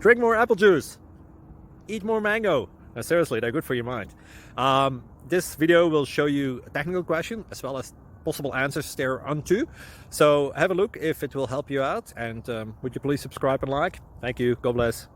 drink more apple juice, eat more mango. No, seriously, they're good for your mind. This video will show you a technical question as well as possible answers thereunto. So have a look if it will help you out, and would you please subscribe and like? Thank you. God bless.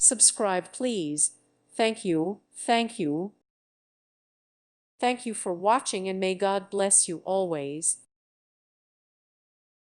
Subscribe, please. Thank you. Thank you. Thank you for watching, and may God bless you always.